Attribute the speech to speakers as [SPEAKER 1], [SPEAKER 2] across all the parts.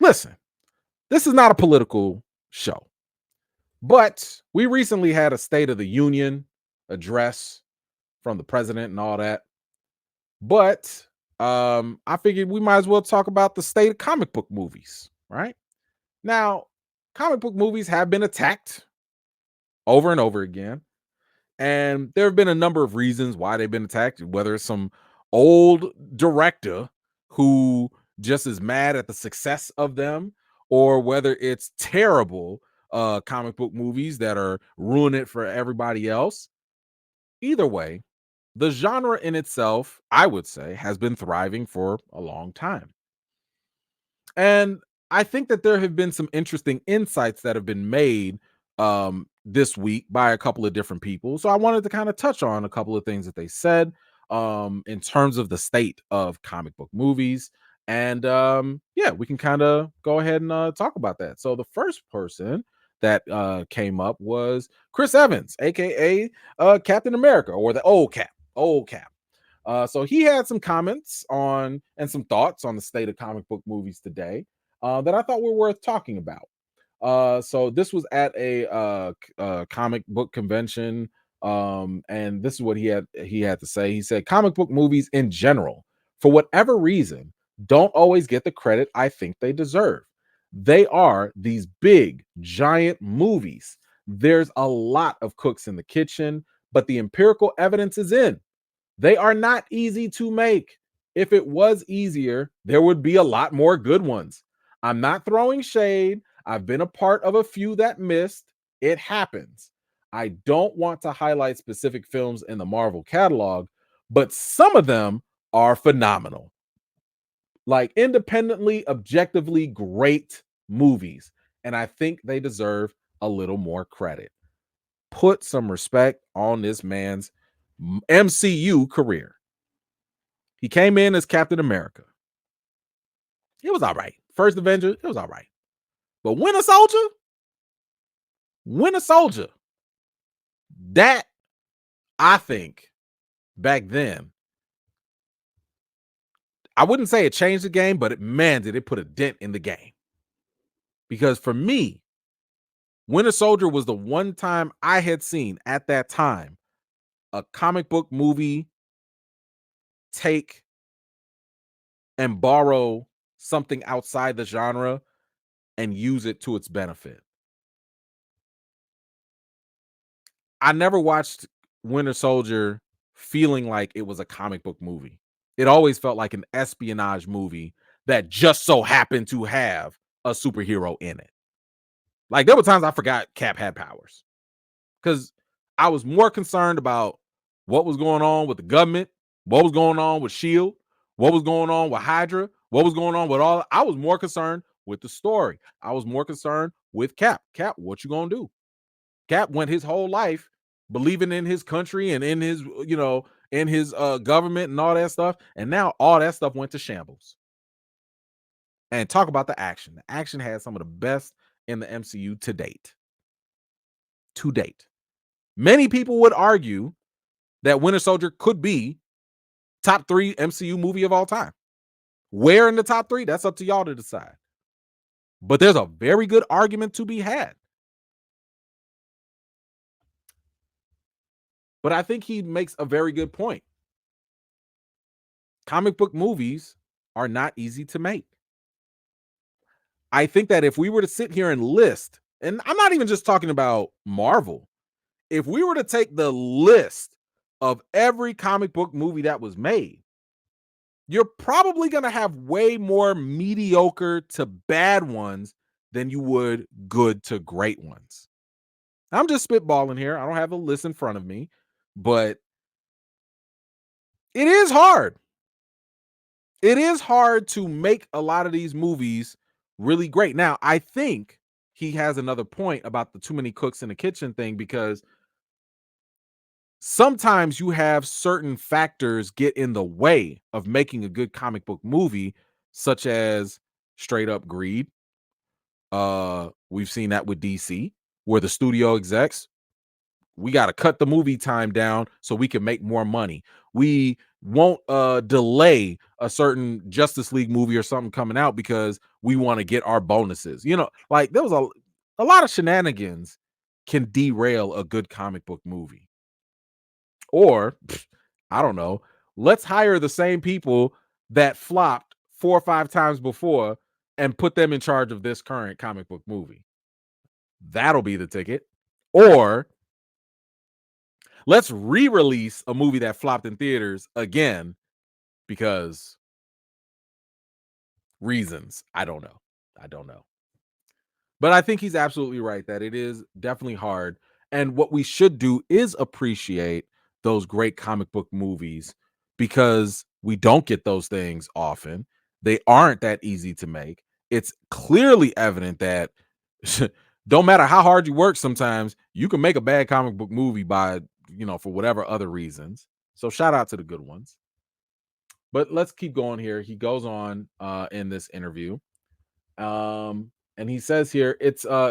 [SPEAKER 1] Listen, this is not a political show, but we recently had a State of the Union address from the president and all that. But I figured we might as well talk about the state of comic book movies, right? Now, comic book movies have been attacked over and over again. And there have been a number of reasons why they've been attacked, whether it's some old director who just is mad at the success of them, or whether it's terrible comic book movies that are ruining it for everybody else. Either way, the genre in itself, I would say, has been thriving for a long time. And I think that there have been some interesting insights that have been made this week by a couple of different people. So I wanted to kind of touch on a couple of things that they said in terms of the state of comic book movies. And yeah, we can kind of go ahead and talk about that. So the first person that came up was Chris Evans, aka Captain America, or the old Cap. Old Cap. So he had some comments on and some thoughts on the state of comic book movies today that I thought were worth talking about. So this was at a comic book convention, and this is what he had to say. He said, "Comic book movies in general, for whatever reason, don't always get the credit I think they deserve. They are these big, giant movies. There's a lot of cooks in the kitchen, but the empirical evidence is in. They are not easy to make. If it was easier, there would be a lot more good ones. I'm not throwing shade. I've been a part of a few that missed. It happens. I don't want to highlight specific films in the Marvel catalog, but some of them are phenomenal. Like independently, objectively great movies. And I think they deserve a little more credit. Put some respect on this man's MCU career. He came in as Captain America. It was all right. First Avenger, it was all right. But Winter Soldier, that I think back then, I wouldn't say it changed the game, but did it put a dent in the game. Because for me, Winter Soldier was the one time I had seen at that time a comic book movie take and borrow something outside the genre and use it to its benefit. I never watched Winter Soldier feeling like it was a comic book movie. It always felt like an espionage movie that just so happened to have a superhero in it. Like there were times I forgot Cap had powers because I was more concerned about what was going on with the government, what was going on with Shield, what was going on with Hydra, what was going on with all. I was more concerned with the story. I was more concerned with Cap. Cap, what you gonna do? Cap went his whole life believing in his country and in his, in his government and all that stuff. And now all that stuff went to shambles. And talk about the action. The action had some of the best in the MCU to date. To date. Many people would argue that Winter Soldier could be top 3 MCU movie of all time. Where in the top 3? That's up to y'all to decide. But there's a very good argument to be had. But I think he makes a very good point. Comic book movies are not easy to make. I think that if we were to sit here and list, and I'm not even just talking about Marvel, if we were to take the list of every comic book movie that was made, you're probably going to have way more mediocre to bad ones than you would good to great ones. I'm just spitballing here. I don't have a list in front of me, but it is hard. It is hard to make a lot of these movies really great. Now, I think he has another point about the too many cooks in the kitchen thing, because sometimes you have certain factors get in the way of making a good comic book movie, such as straight up greed. We've seen that with DC, where the studio execs, we got to cut the movie time down so we can make more money. We won't delay a certain Justice League movie or something coming out because we want to get our bonuses. Like there was a lot of shenanigans can derail a good comic book movie. Or I don't know, let's hire the same people that flopped 4 or 5 times before and put them in charge of this current comic book movie. That'll be the ticket. Or let's re-release a movie that flopped in theaters again because reasons. I don't know. I don't know. But I think he's absolutely right that it is definitely hard. And what we should do is appreciate those great comic book movies because we don't get those things often. They aren't that easy to make. It's clearly evident that don't matter how hard you work, sometimes you can make a bad comic book movie by, for whatever other reasons. So shout out to the good ones. But let's keep going here. He goes on in this interview. And he says here,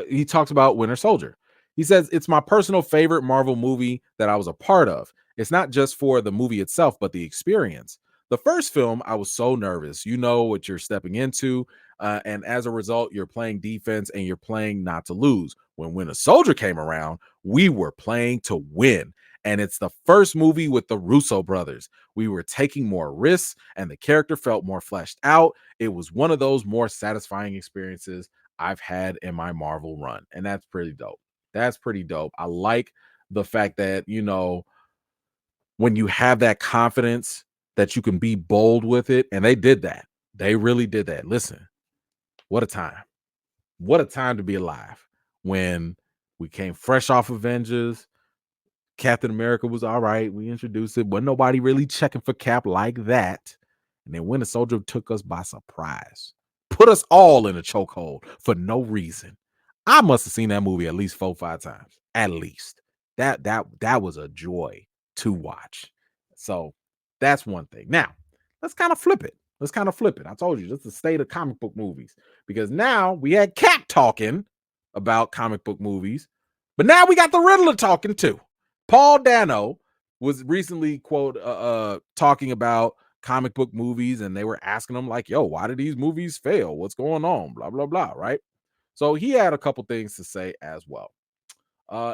[SPEAKER 1] he talks about Winter Soldier. He says, it's my personal favorite Marvel movie that I was a part of. It's not just for the movie itself, but the experience. The first film, I was so nervous. You know what you're stepping into. And as a result, you're playing defense and you're playing not to lose. When Winter Soldier came around, we were playing to win. And it's the first movie with the Russo brothers. We were taking more risks and the character felt more fleshed out. It was one of those more satisfying experiences I've had in my Marvel run. And that's pretty dope. That's pretty dope. I like the fact that, when you have that confidence that you can be bold with it. And they did that. They really did that. Listen, what a time. What a time to be alive when we came fresh off Avengers. Captain America was all right. We introduced it. Wasn't nobody really checking for Cap like that. And then Winter Soldier took us by surprise. Put us all in a chokehold for no reason. I must have seen that movie at least 4 or 5 times. At least. That was a joy to watch. So that's one thing. Now, let's kind of flip it. I told you, that's the state of comic book movies. Because now we had Cap talking about comic book movies, but now we got the Riddler talking too. Paul Dano was recently talking about comic book movies, and they were asking him like, yo, why did these movies fail? What's going on? Blah, blah, blah. Right. So he had a couple things to say as well.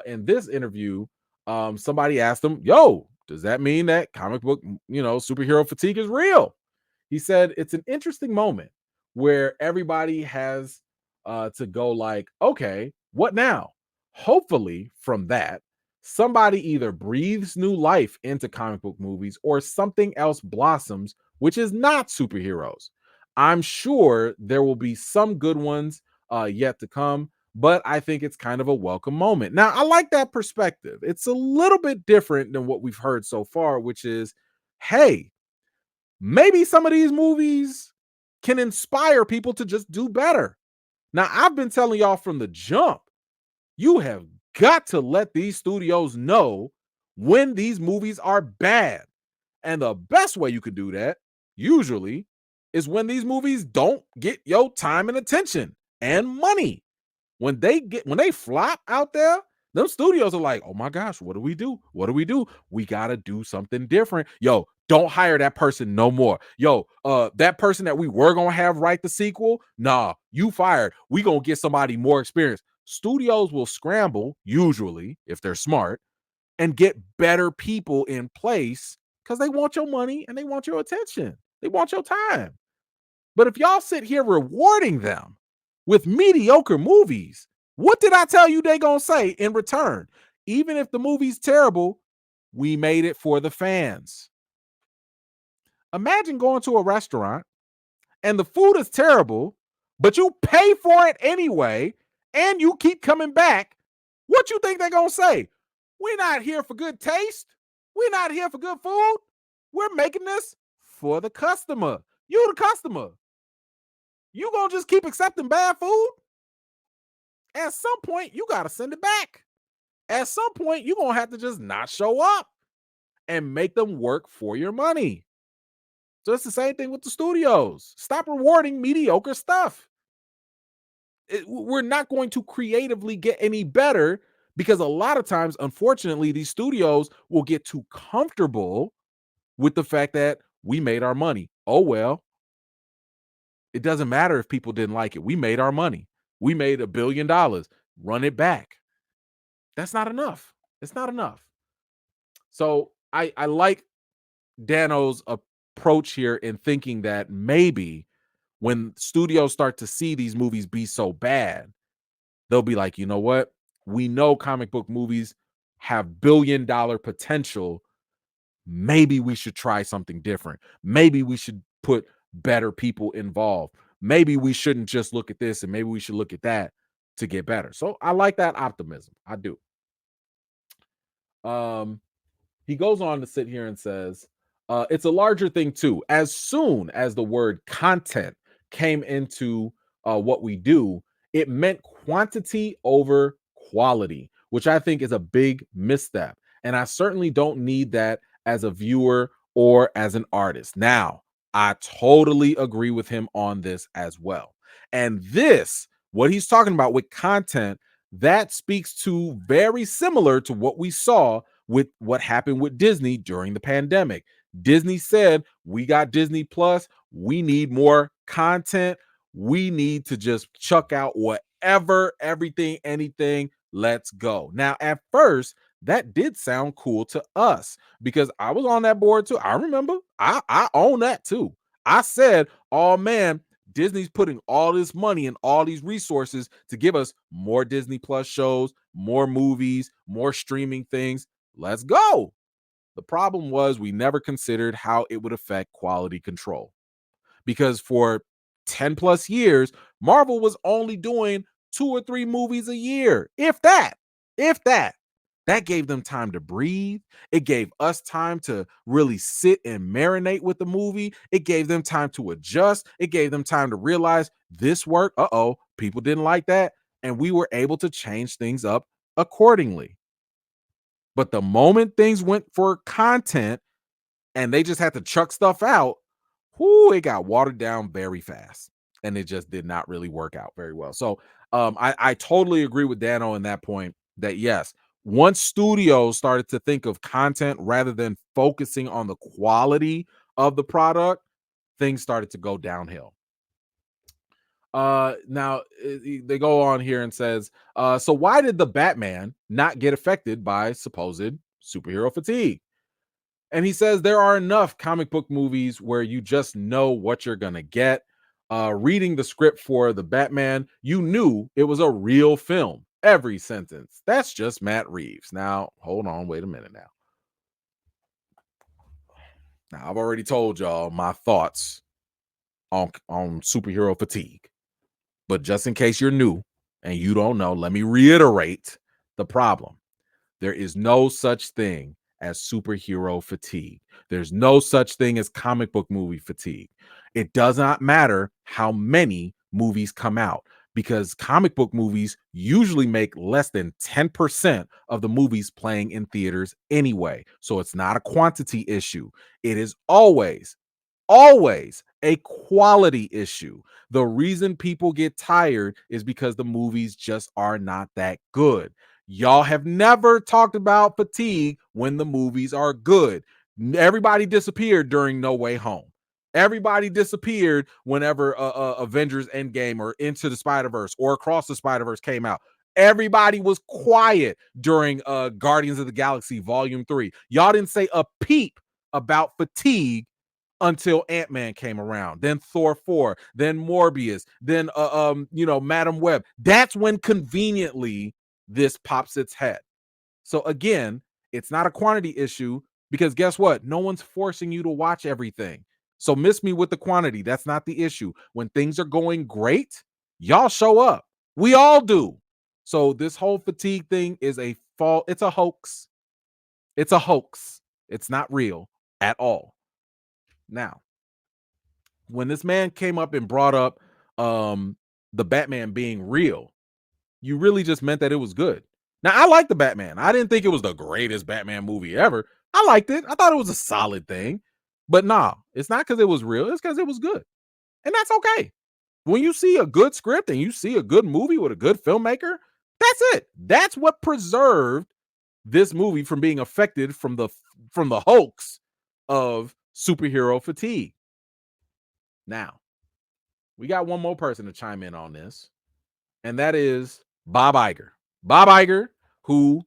[SPEAKER 1] In this interview, somebody asked him, yo, does that mean that comic book, superhero fatigue is real? He said it's an interesting moment where everybody has to go like, okay, what now? Hopefully from that, somebody either breathes new life into comic book movies or something else blossoms, which is not superheroes. I'm sure there will be some good ones yet to come, but I think it's kind of a welcome moment. Now, I like that perspective. It's a little bit different than what we've heard so far, which is, hey, maybe some of these movies can inspire people to just do better. Now, I've been telling y'all from the jump, you have got to let these studios know when these movies are bad. And the best way you could do that, usually, is when these movies don't get your time and attention and money. When they flop out there, them studios are like, oh my gosh, what do we do? What do we do? We gotta do something different. Yo, don't hire that person no more. Yo, that person that we were gonna have write the sequel, nah, you fired. We gonna get somebody more experienced. Studios will scramble, usually, if they're smart, and get better people in place because they want your money and they want your attention. They want your time. But if y'all sit here rewarding them with mediocre movies, what did I tell you they gonna say in return? Even if the movie's terrible, we made it for the fans. Imagine going to a restaurant and the food is terrible, but you pay for it anyway, and you keep coming back. What you think they're gonna say? We're not here for good taste. We're not here for good food. We're making this for the customer. You the customer. You gonna just keep accepting bad food? At some point, you gotta send it back. At some point, you're gonna have to just not show up and make them work for your money. So it's the same thing with the studios. Stop rewarding mediocre stuff. We're not going to creatively get any better because a lot of times, unfortunately, these studios will get too comfortable with the fact that we made our money. Oh, well, it doesn't matter if people didn't like it. We made our money. We made $1 billion. Run it back. That's not enough. It's not enough. So I like Dano's approach here in thinking that maybe when studios start to see these movies be so bad, they'll be like, you know what? We know comic book movies have $1 billion potential. Maybe we should try something different. Maybe we should put better people involved. Maybe we shouldn't just look at this and maybe we should look at that to get better. So I like that optimism. I do. Um, he goes on to sit here and says, it's a larger thing too. As soon as the word content came into what we do, it meant quantity over quality, which I think is a big misstep. And I certainly don't need that as a viewer or as an artist. Now, I totally agree with him on this as well. And this, what he's talking about with content, that speaks to very similar to what we saw with what happened with Disney during the pandemic. Disney said, we got Disney Plus. We need more content. We need to just chuck out whatever, everything, anything. Let's go. Now, at first, that did sound cool to us because I was on that board too. I remember. I own that too. I said, oh man, Disney's putting all this money and all these resources to give us more Disney Plus shows, more movies, more streaming things. Let's go. The problem was we never considered how it would affect quality control because for 10 plus years, Marvel was only doing 2 or 3 movies a year. If that, that gave them time to breathe. It gave us time to really sit and marinate with the movie. It gave them time to adjust. It gave them time to realize this worked. People didn't like that. And we were able to change things up accordingly. But the moment things went for content and they just had to chuck stuff out, it got watered down very fast. And it just did not really work out very well. So I totally agree with Dano in that point that yes, once studios started to think of content rather than focusing on the quality of the product, things started to go downhill. Now they go on here and says, so why did the Batman not get affected by supposed superhero fatigue? And he says there are enough comic book movies where you just know what you're gonna get. Reading the script for the Batman, you knew it was a real film. Every sentence. That's just Matt Reeves. Now, hold on, wait a minute now. Now, I've already told y'all my thoughts on superhero fatigue. But just in case you're new and you don't know, let me reiterate the problem. There is no such thing as superhero fatigue. There's no such thing as comic book movie fatigue. It does not matter how many movies come out because comic book movies usually make less than 10% of the movies playing in theaters anyway. So it's not a quantity issue. It is always a quality issue. The reason people get tired is because the movies just are not that good. Y'all have never talked about fatigue when the movies are good. Everybody disappeared during No Way Home. Everybody disappeared whenever Avengers Endgame or Into the Spider-Verse or Across the Spider-Verse came out. Everybody was quiet during Guardians of the Galaxy Volume 3. Y'all didn't say a peep about fatigue until Ant-Man came around, then Thor 4, then Morbius, then Madam Web. That's when conveniently this pops its head. So again, it's not a quantity issue because guess what? No one's forcing you to watch everything. So miss me with the quantity. That's not the issue. When things are going great, y'all show up. We all do. So this whole fatigue thing is a fault. It's a hoax. It's a hoax. It's not real at all. Now, when this man came up and brought up the Batman being real, you really just meant that it was good. Now, I like the Batman. I didn't think it was the greatest Batman movie ever. I liked it. I thought it was a solid thing. But nah, it's not because it was real. It's because it was good. And that's okay. When you see a good script and you see a good movie with a good filmmaker, that's it. That's what preserved this movie from being affected from the hoax of superhero fatigue. Now, we got one more person to chime in on this, and that is Bob Iger. Bob Iger, who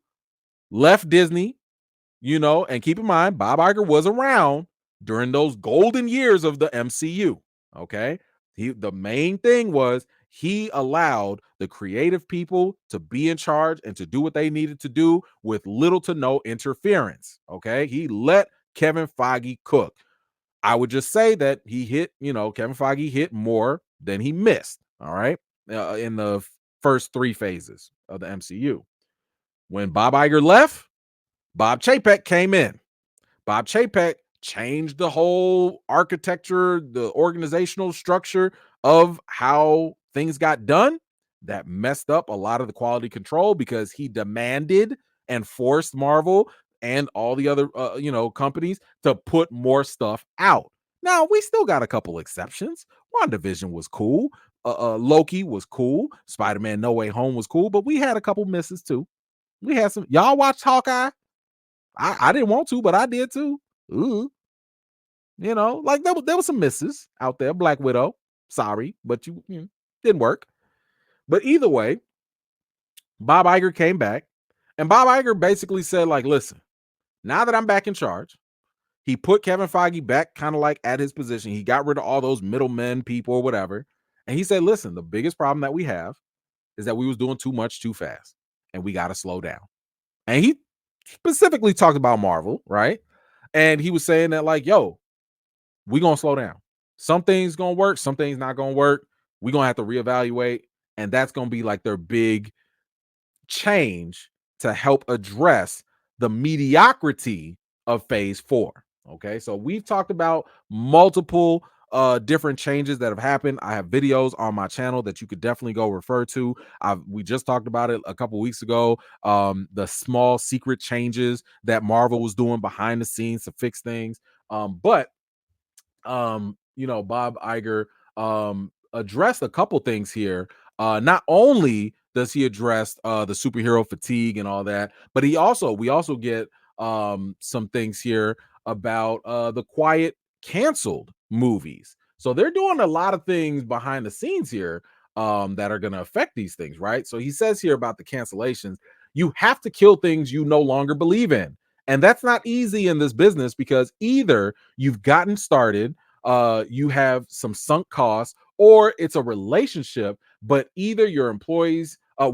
[SPEAKER 1] left Disney, and keep in mind, Bob Iger was around during those golden years of the MCU. Okay. The main thing was he allowed the creative people to be in charge and to do what they needed to do with little to no interference. Okay. He let Kevin Feige cook. I would just say that Kevin Feige hit more than he missed. All right. In the first three phases of the MCU. When Bob Iger left, Bob Chapek came in. Bob Chapek changed the whole architecture, the organizational structure of how things got done. That messed up a lot of the quality control because he demanded and forced Marvel and all the other companies to put more stuff out. Now, we still got a couple exceptions. WandaVision was cool. Loki was cool. Spider-Man No Way Home was cool, but we had a couple misses too. We had some. Y'all watched Hawkeye? I didn't want to, but I did too. Ooh. Like there was some misses out there. Black Widow, sorry, but didn't work. But either way, Bob Iger came back, and Bob Iger basically said, like, listen, now that I'm back in charge, he put Kevin Feige back kind of like at his position. He got rid of all those middlemen people or whatever. And he said, listen, the biggest problem that we have is that we was doing too much too fast, and we got to slow down. And he specifically talked about Marvel, right? And he was saying that, like, yo, we gonna slow down. Some things gonna work, some things not gonna work. We gonna have to reevaluate, and that's gonna be like their big change to help address the mediocrity of phase 4. Okay, so we've talked about multiple different changes that have happened. I have videos on my channel that you could definitely go refer to. We just talked about it a couple weeks ago. The small secret changes that Marvel was doing behind the scenes to fix things. But Bob Iger addressed a couple things here. Not only does he address the superhero fatigue and all that, but we also get some things here about the quiet canceled movies. So they're doing a lot of things behind the scenes here that are going to affect these things, right? So he says here about the cancellations, you have to kill things you no longer believe in. And that's not easy in this business because either you've gotten started, you have some sunk costs, or it's a relationship, but either your employees, or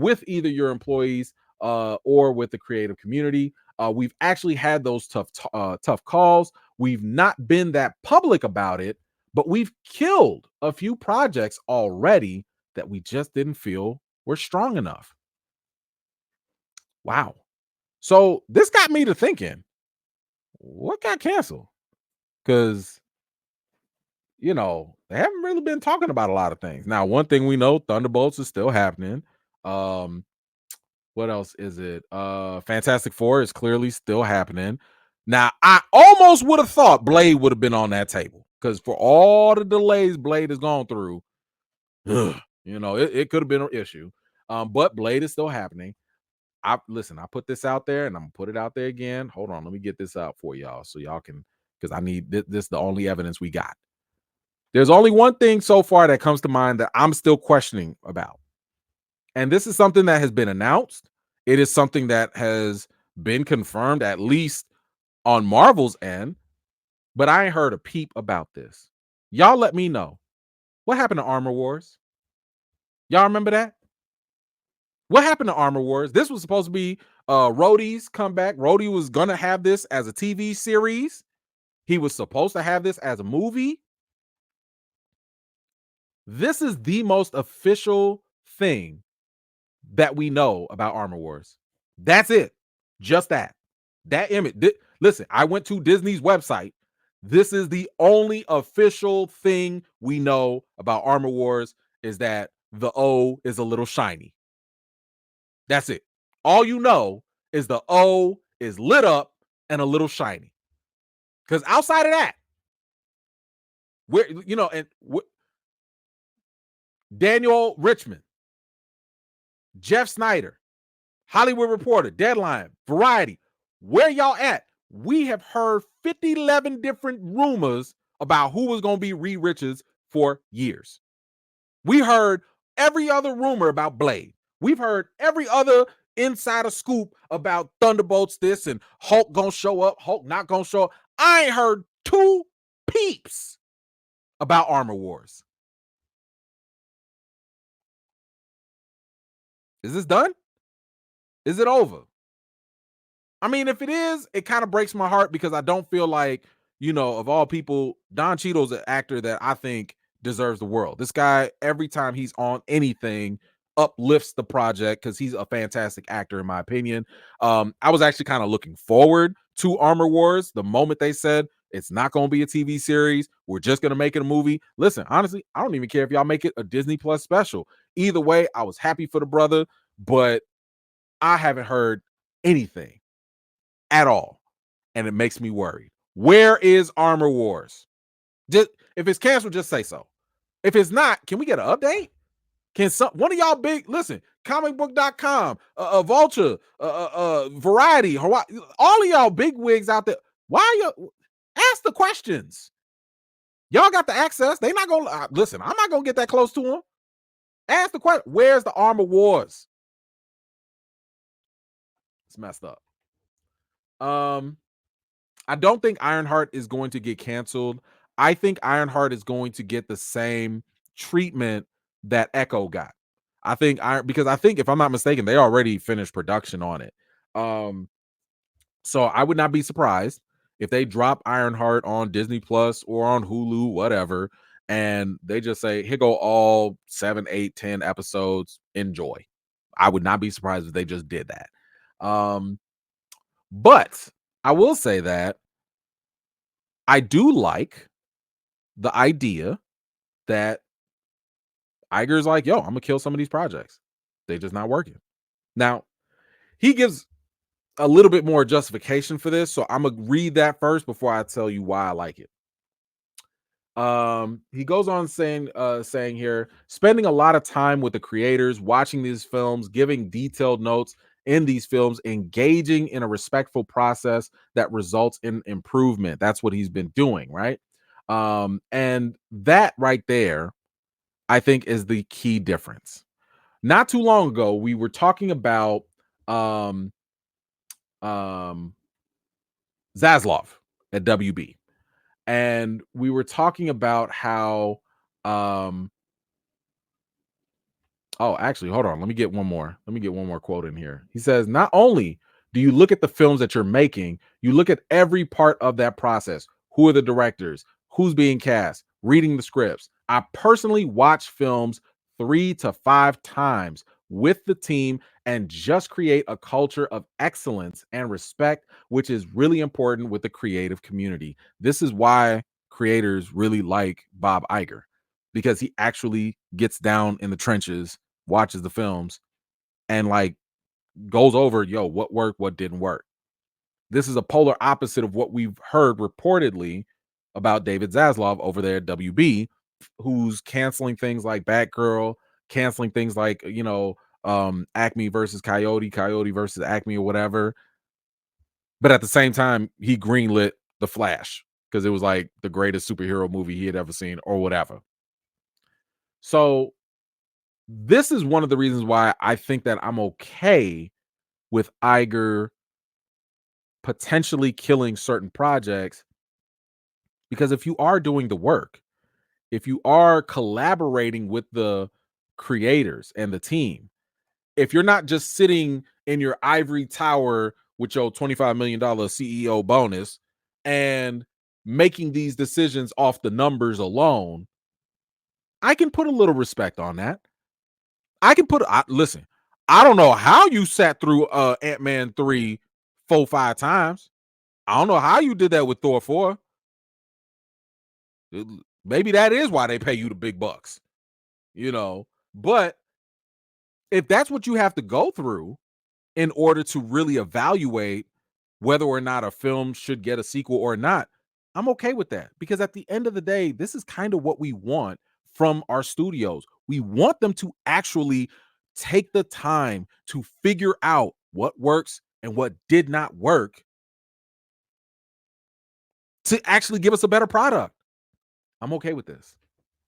[SPEAKER 1] with the creative community. We've actually had those tough calls. We've not been that public about it, but we've killed a few projects already that we just didn't feel were strong enough. Wow. So this got me to thinking, what got canceled? Because they haven't really been talking about a lot of things. Now, one thing we know, Thunderbolts is still happening. What else is it? Fantastic Four is clearly still happening. Now, I almost would have thought Blade would have been on that table because for all the delays Blade has gone through, it could have been an issue. But Blade is still happening. I put this out there and I'm gonna put it out there again. Hold on, let me get this out for y'all so y'all can, because I need this the only evidence we got. There's only one thing so far that comes to mind that I'm still questioning about. And this is something that has been announced. It is something that has been confirmed, at least on Marvel's end, but I ain't heard a peep about this. Y'all let me know. What happened to Armor Wars? Y'all remember that? What happened to Armor Wars? This was supposed to be Rhodey's comeback. Rhodey was going to have this as a TV series. He was supposed to have this as a movie. This is the most official thing that we know about Armor Wars. That's it. Just that. That image. Listen, I went to Disney's website. This is the only official thing we know about Armor Wars, is that the O is a little shiny. That's it. All you know is the O is lit up and a little shiny. Because outside of that, Daniel Richmond, Jeff Snyder, Hollywood Reporter, Deadline, Variety, where y'all at? we have heard 50, 11 different rumors about who was going to be Reed Richards for years. We heard every other rumor about Blade. We've heard every other insider scoop about Thunderbolts this and Hulk gonna show up, Hulk not gonna show up. I ain't heard two peeps about Armor Wars. Is this done? Is it over? I mean, if it is, it kind of breaks my heart because I don't feel like, of all people, Don Cheadle's an actor that I think deserves the world. This guy, every time he's on anything, uplifts the project because he's a fantastic actor, in my opinion. I was actually kind of looking forward to Armor Wars the moment they said it's not going to be a TV series. We're just going to make it a movie. Listen, honestly, I don't even care if y'all make it a Disney Plus special. Either way, I was happy for the brother, but I haven't heard anything at all, and it makes me worried. Where is Armor Wars? Just if it's canceled, just say so. If it's not, can we get an update? Can one of y'all big listen? Comicbook.com, Vulture, Variety, Hawaii, all of y'all big wigs out there. Why you ask the questions? Y'all got the access. They not gonna listen. I'm not gonna get that close to them. Ask the question. Where's the Armor Wars? It's messed up. I don't think Ironheart is going to get canceled. I think Ironheart is going to get the same treatment that Echo got. Because I think if I'm not mistaken, they already finished production on it. So I would not be surprised if they drop Ironheart on Disney Plus or on Hulu, whatever, and they just say, here go all 7, 8, 10 episodes. Enjoy. I would not be surprised if they just did that. But I will say that I do like the idea that Iger's like, yo, I'm gonna kill some of these projects. They just not working. Now, he gives a little bit more justification for this, so I'm gonna read that first before I tell you why I like it. He goes on saying here, spending a lot of time with the creators, watching these films, giving detailed notes in these films, engaging in a respectful process that results in improvement. That's what he's been doing, right? And that right there, I think, is the key difference. Not too long ago, we were talking about um Zaslav at WB. And we were talking about how oh, actually, hold on. Let me get one more. Let me get one more quote in here. He says, not only do you look at the films that you're making, you look at every part of that process. Who are the directors? Who's being cast? Reading the scripts. I personally watch films 3 to 5 times with the team and just create a culture of excellence and respect, which is really important with the creative community. This is why creators really like Bob Iger, because he actually gets down in the trenches, watches the films, and like goes over, yo, what worked, what didn't work. This is a polar opposite of what we've heard reportedly about David Zaslav over there at WB, who's canceling things like Batgirl, canceling things like, Acme versus Coyote, Coyote versus Acme or whatever. But at the same time, he greenlit The Flash because it was like the greatest superhero movie he had ever seen or whatever. So this is one of the reasons why I think that I'm okay with Iger potentially killing certain projects, because if you are doing the work, if you are collaborating with the creators and the team, if you're not just sitting in your ivory tower with your $25 million CEO bonus and making these decisions off the numbers alone, I can put a little respect on that. Listen, I don't know how you sat through Ant-Man 3 4, 5 times. I don't know how you did that with Thor 4. Maybe that is why they pay you the big bucks, But if that's what you have to go through in order to really evaluate whether or not a film should get a sequel or not, I'm okay with that, because at the end of the day, this is kind of what we want from our studios. We want them to actually take the time to figure out what works and what did not work to actually give us a better product. I'm okay with this.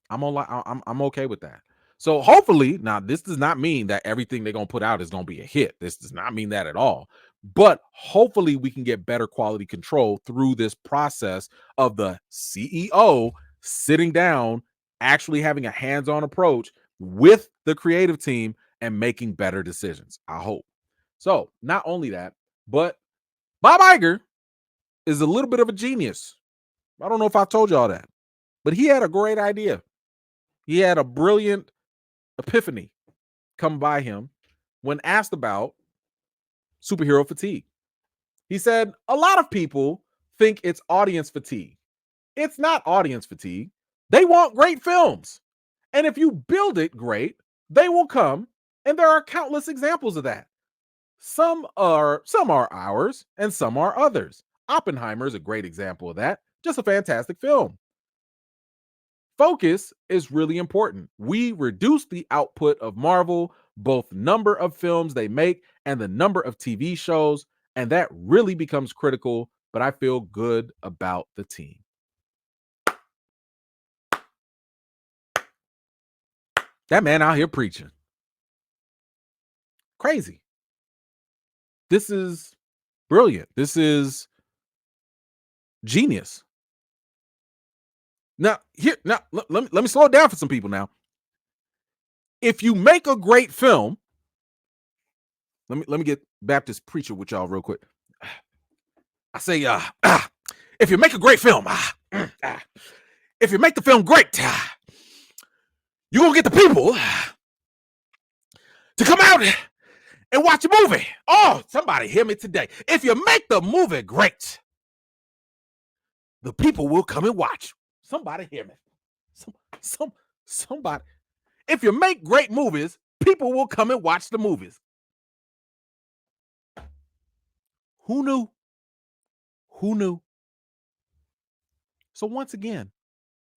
[SPEAKER 1] I'm okay with that. So hopefully, now this does not mean that everything they're gonna put out is gonna be a hit. This does not mean that at all. But hopefully, we can get better quality control through this process of the CEO sitting down, actually having a hands-on approach with the creative team and making better decisions. I hope. So not only that, but Bob Iger is a little bit of a genius. I don't know if I told y'all that, but he had a great idea. He had a brilliant epiphany come by him when asked about superhero fatigue. He said, a lot of people think it's audience fatigue. It's not audience fatigue. They want great films. And if you build it great, they will come. And there are countless examples of that. Some are ours and some are others. Oppenheimer is a great example of that. Just a fantastic film. Focus is really important. We reduce the output of Marvel, both number of films they make and the number of TV shows, and that really becomes critical, but I feel good about the team. That man out here preaching. Crazy. This is brilliant. This is genius. Now, let me slow it down for some people now. If you make a great film, let me get Baptist preacher with y'all real quick. I say, if you make a great film, if you make the film great, you're gonna get the people to come out and watch a movie. Oh, somebody hear me today. If you make the movie great, the people will come and watch. Somebody hear me. Somebody. If you make great movies, people will come and watch the movies. Who knew? Who knew? So once again,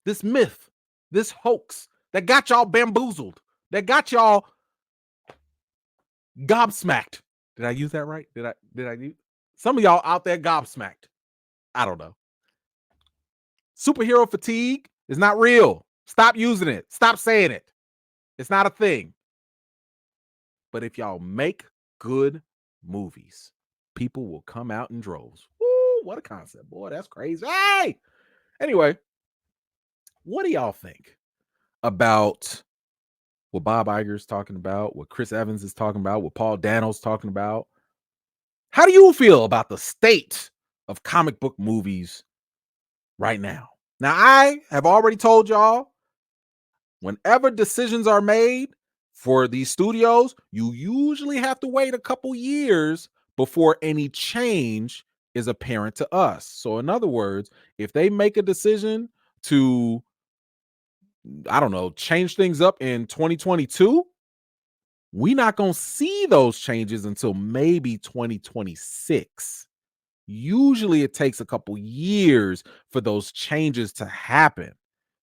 [SPEAKER 1] this myth, this hoax that got y'all bamboozled, that got y'all gobsmacked. Did I use that right? Did I use? Some of y'all out there gobsmacked. I don't know. Superhero fatigue is not real. Stop using it. Stop saying it. It's not a thing. But if y'all make good movies, people will come out in droves. Woo, what a concept, boy. That's crazy. Hey! Anyway, what do y'all think about what Bob Iger is talking about, what Chris Evans is talking about, what Paul Dano is talking about? How do you feel about the state of comic book movies right now? Now, I have already told y'all, whenever decisions are made for these studios, you usually have to wait a couple years before any change is apparent to us. So in other words, if they make a decision to, I don't know, change things up in 2022, we're not going to see those changes until maybe 2026. Usually it takes a couple years for those changes to happen.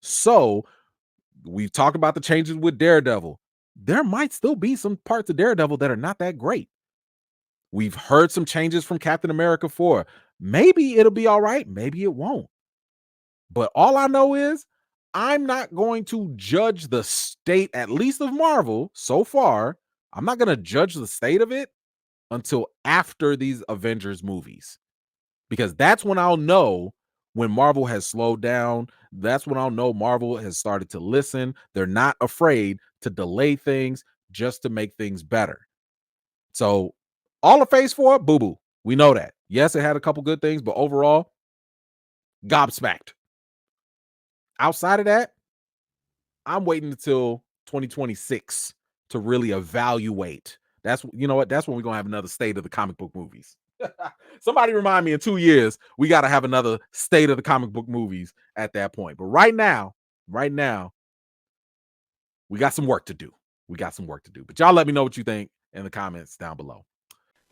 [SPEAKER 1] So we've talked about the changes with Daredevil. There might still be some parts of Daredevil that are not that great. We've heard some changes from Captain America 4. Maybe it'll be all right. Maybe it won't. But all I know is I'm not going to judge the state, at least of Marvel so far. I'm not going to judge the state of it until after these Avengers movies, because that's when I'll know when Marvel has slowed down. That's when I'll know Marvel has started to listen. They're not afraid to delay things just to make things better. So all of Phase 4, boo-boo. We know that. Yes, it had a couple good things, but overall, gobsmacked. Outside of that, I'm waiting until 2026 to really evaluate. That's, you know what? That's when we're going to have another state of the comic book movies. Somebody remind me in 2 years, we got to have another state of the comic book movies at that point. But right now, we got some work to do. But y'all let me know what you think in the comments down below.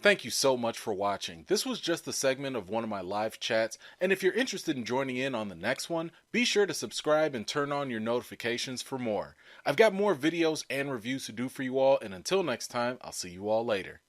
[SPEAKER 1] Thank you so much for watching. This was just a segment of one of my live chats, and if you're interested in joining in on the next one, be sure to subscribe and turn on your notifications for more. I've got more videos and reviews to do for you all, and until next time, I'll see you all later.